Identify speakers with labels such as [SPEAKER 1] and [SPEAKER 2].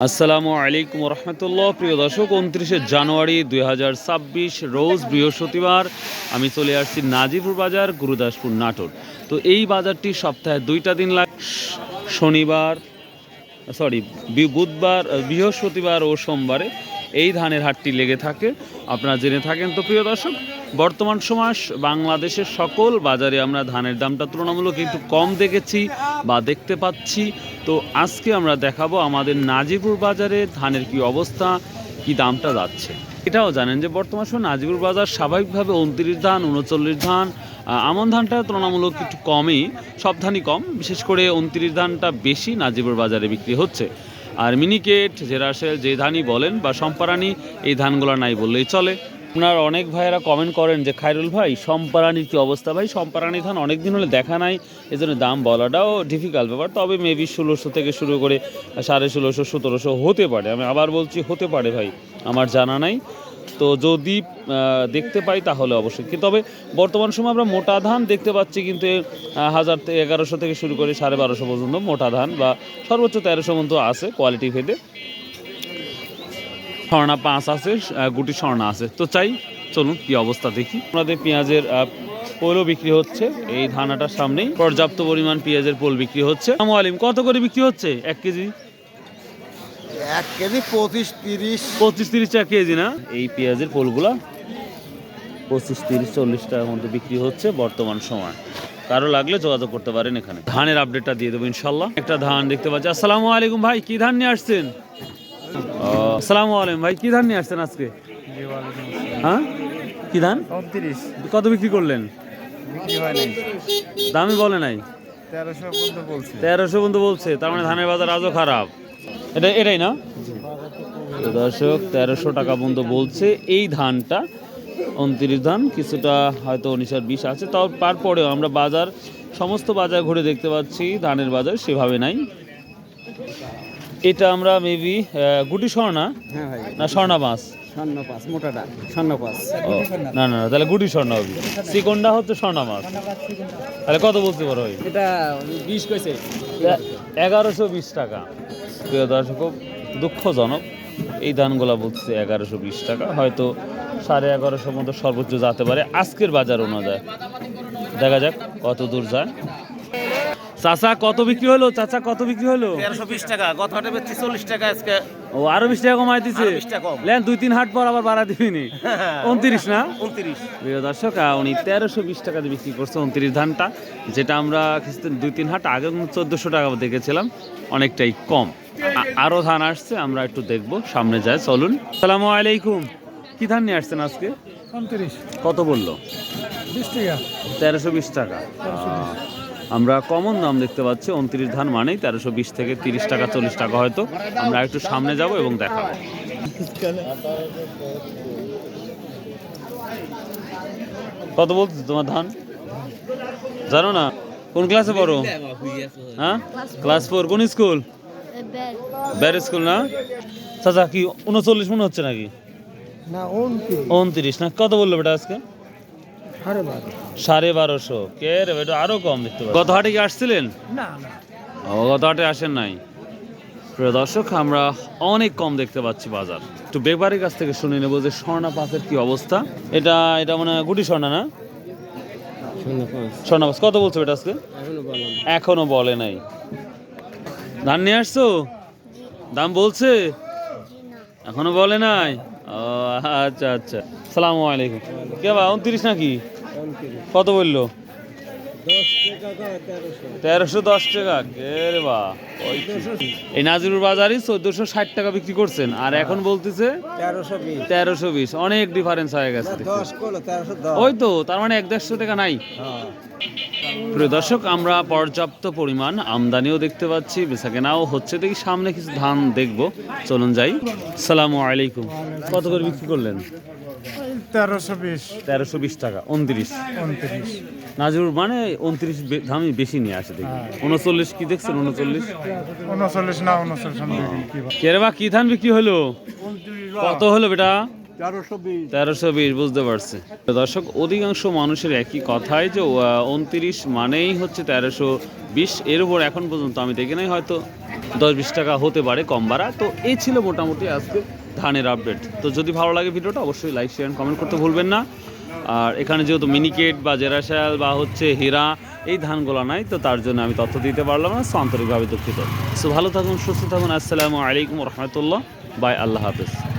[SPEAKER 1] আসসালামু আলাইকুম রহমতুল্লাহ। প্রিয় দর্শক, 29শে জানুয়ারি 2026 রোজ বৃহস্পতিবার আমি চলে আসছি নাজিপুর বাজার, গুরুদাসপুর, নাটোর। তো এই বাজারটি সপ্তাহে দুইটা দিন লাগে, বুধবার, বৃহস্পতিবার ও সোমবারে এই ধানের হাটটি লেগে থাকে, আপনারা জেনে থাকেন। তো প্রিয় দর্শক, বর্তমান সময় বাংলাদেশের সকল বাজারে আমরা ধানের দামটা তুলনামূলক একটু কম দেখেছি বা দেখতে পাচ্ছি। তো আজকে আমরা দেখাবো আমাদের নাজিপুর বাজারে ধানের কি অবস্থা, কি দামটা যাচ্ছে। এটাও জানেন যে বর্তমান সময় নাজিপুর বাজার স্বাভাবিকভাবে 29 ধান, 39 ধান, আমন ধানটা তুলনামূলক একটু কমই, সব ধানই কম, বিশেষ করে 29 ধানটা বেশি নাজিপুর বাজারে বিক্রি হচ্ছে। আর মিনিকেট, জেরাশেল, যে ধানই বলেন বা সম্পারানি, এই ধানগুলো নাই বললেই চলে। আপনার অনেক ভাইয়েরা কমেন্ট করেন যে খায়রুল ভাই সম্পারানির কী অবস্থা। ভাই সম্পারানি ধান অনেক দিন হলে দেখা নাই, এজন্য দাম বলাটাও ডিফিকাল্ট ব্যাপার। তবে মেবি 1600 থেকে শুরু করে 1650, 1700 হতে পারে। আমি আবার বলছি হতে পারে ভাই, আমার জানা নাই। তো যদি দেখতে পাই তাহলে অবশ্যই। তবে বর্তমান সময় আমরা মোটা ধান দেখতে পাচ্ছি, কিন্তু 1100 থেকে শুরু করে 1250 পর্যন্ত মোটা ধান, বা সর্বোচ্চ 1300 পর্যন্ত আছে কোয়ালিটি ভেদে। স্বর্ণা 5 আছে, গুটি স্বর্ণা আছে। তো চলুন কি অবস্থা দেখি। আমাদের পেঁয়াজের পোলও বিক্রি হচ্ছে এই ধানাটার সামনেই, পর্যাপ্ত পরিমাণ পেঁয়াজের পোল বিক্রি হচ্ছে। কত করে বিক্রি হচ্ছে 1 কেজি?
[SPEAKER 2] 1 কেজি
[SPEAKER 1] 25-30 টাকা কেজি না? এই পেঁয়াজের পোলগুলা 25-30-40 টাকার মধ্যে বিক্রি হচ্ছে বর্তমান সময়। কারো লাগলে যোগাযোগ করতে পারেন এখানে। ধানের আপডেটটা দিয়ে দেবো ইনশাল্লাহ। একটা ধান দেখতে পাচ্ছি। আসসালামু আলাইকুম ভাই, কি ধান নিয়ে আসছেন? আসসালামু আলাইকুম ভাই, কি ধান নিয়ে আসছেন আজকে? হ্যাঁ, কি ধান?
[SPEAKER 2] 29
[SPEAKER 1] কত বিক্রি করলেন?
[SPEAKER 2] বিক্রি হয় নাই,
[SPEAKER 1] দামই বলে নাই।
[SPEAKER 2] 1300 পর্যন্ত বলছে।
[SPEAKER 1] 1300 পর্যন্ত বলছে, তার মানে ধানের বাজার আজও খারাপ। এটাই না দর্শক, 1300 টাকা পর্যন্ত বলছে এই ধানটা। 29 ধান কিছুটা হয়তো 19-20 আছে, তারপরেও আমরা বাজার, সমস্ত বাজার ঘুরে দেখতে পাচ্ছি ধানের বাজার সেভাবে নাই। এটা আমরা মেবি গুটি স্বর্ণা,
[SPEAKER 2] হ্যাঁ ভাই,
[SPEAKER 1] না স্বর্ণা 5?
[SPEAKER 2] স্বর্ণ 5 মোটাটা, স্বর্ণ 5।
[SPEAKER 1] না না, তাহলে গুটি স্বর্ণা হবে। চিকনটা হচ্ছে স্বর্ণা মাছ। তাহলে কত বলতে পারো?
[SPEAKER 2] এটা 20 কইছে,
[SPEAKER 1] 1120 টাকা। প্রিয় দর্শক, খুব দুঃখজনক, এই ধানগুলা বলছে 1120 টাকা, হয়তো 1150 মতো সর্বোচ্চ যেতে পারে আজকের বাজার অনুযায়ী। দেখা যাক কত দূর যায়। চাচা কত বিক্রি হলো? চাচা কত বিক্রি হলো?
[SPEAKER 2] 1320 টাকা। গত হাটে বেচছি 40 টাকা, আজকে
[SPEAKER 1] ও আরো 20 টাকা কমাই দিছে।
[SPEAKER 2] 20 টাকা কম।
[SPEAKER 1] লেন 2-3 হাট পর আবার বাড়া দিবিনি। 29 না?
[SPEAKER 2] 29।
[SPEAKER 1] প্রিয় দর্শক, উনি 1320 টাকা দিয়ে বিক্রি করছে 29 ধানটা, যেটা আমরা কিছুদিন 2-3 হাট আগে 1400 টাকা দেখেছিলাম, অনেকটাই কম। আরো ধান আসছে, আমরা একটু দেখবো, সামনে যায়, চলুন। আসসালামু আলাইকুম, কি ধান নিয়ে আসছেন আজকে?
[SPEAKER 2] 29
[SPEAKER 1] কত বললো?
[SPEAKER 2] 20 টাকা।
[SPEAKER 1] 1320 টাকা। আমরা কমন দাম দেখতে পাচ্ছি 29 ধান মানেই 1320 থেকে 30 টাকা, 40 টাকা হয়তো। আমরা একটু সামনে যাব এবং দেখাবো। কত বলছো তোমার ধান? জানো না? কোন ক্লাসে পড়ো? হ্যাঁ, ক্লাস 4। কোন স্কুল? ব্যার স্কুল না? চাচা কি 39 মনে হচ্ছে নাকি?
[SPEAKER 2] না 29।
[SPEAKER 1] 29 না? কত বললো বেটা আজকে? 1250। কে রে বেটা, আরো কম দেখতে পাচ্ছি। গত হাটে কি আসছিলেন?
[SPEAKER 2] না না,
[SPEAKER 1] গত হাটে আসেন নাই। প্রিয় দর্শক, আমরা অনেক কম দেখতে পাচ্ছি বাজার। একটু ব্যাপারীর কাছ থেকে শুনে নেবো যে স্বর্ণা 5-এর কি অবস্থা। এটা মানে গুটি স্বর্ণা না? স্বর্ণা 5 কত বলছো এটা আজকে? এখনো বলে নাই। ধান নিয়ে আসছো? দাম বলছে? এখনো বলে নাই। ও আচ্ছা আচ্ছা। সালামু আলাইকুম। কে বা 29 নাকি? কত বললো? 1310 টাকা। কে রে বা, এই নাজিরুর বাজারই 1460 টাকা বিক্রি করছেন, আর এখন বলতেছে 1320। অনেক ডিফারেন্স হয়ে গেছে। ওই তো, তার মানে 150 টাকা নাই। প্রিয় দর্শক, আমরা পর্যাপ্ত পরিমাণ আমদানিও দেখতে পাচ্ছি, বেচাকেনাও হচ্ছে। দেখি সামনে কিছু ধান দেখবো, চলুন যাই। সালামু আলাইকুম, কত করে বিক্রি করলেন? 1320 টাকা। 29 নাজিরুর মানে 29 দামই বেশি নিয়ে আসে দেখি। 39 কি দেখছেন? 39
[SPEAKER 2] না 29।
[SPEAKER 1] কেরে বা, কি ধান বিক্রি হলো? কত হলো বেটা? 1320, বুঝতে পারছি। দর্শক, অধিকাংশ মানুষের একই কথাই যে 29 মানেই হচ্ছে 1320, এর উপর এখন পর্যন্ত আমি দেখি নাই, হয়তো 10-20 টাকা হতে পারে কম বাড়া। তো এই ছিল মোটামুটি আজকে ধানের আপডেট। তো যদি ভালো লাগে ভিডিওটা অবশ্যই লাইক শেয়ার কমেন্ট করতে ভুলবেন না। আর এখানে যেহেতু মিনিকেট বা জেরাশাল বা হচ্ছে হীরা এই ধানগুলো নাই, তো তার জন্য আমি তথ্য দিতে পারলাম না, সো আন্তরিকভাবে দুঃখিত। সো ভালো থাকুন, সুস্থ থাকুন। আসসালামু আলাইকুম রহমতুল্লাহ, বাই, আল্লাহ হাফেজ।